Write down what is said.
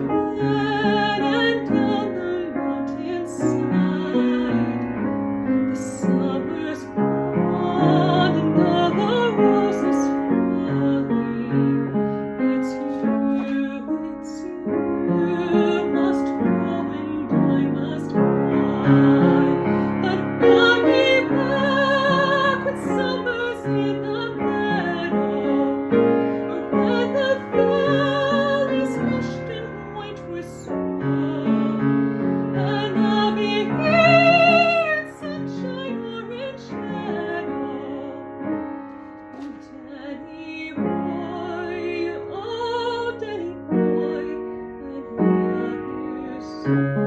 glen and down the mountainside. The summer's gone and all the roses falling. It's you must go and I must cry. But come me back when summer's in the meadow, or when the valley's hushed and white with snow, and I'll be here in sunshine or in shadow. Oh, Danny boy, I love you so.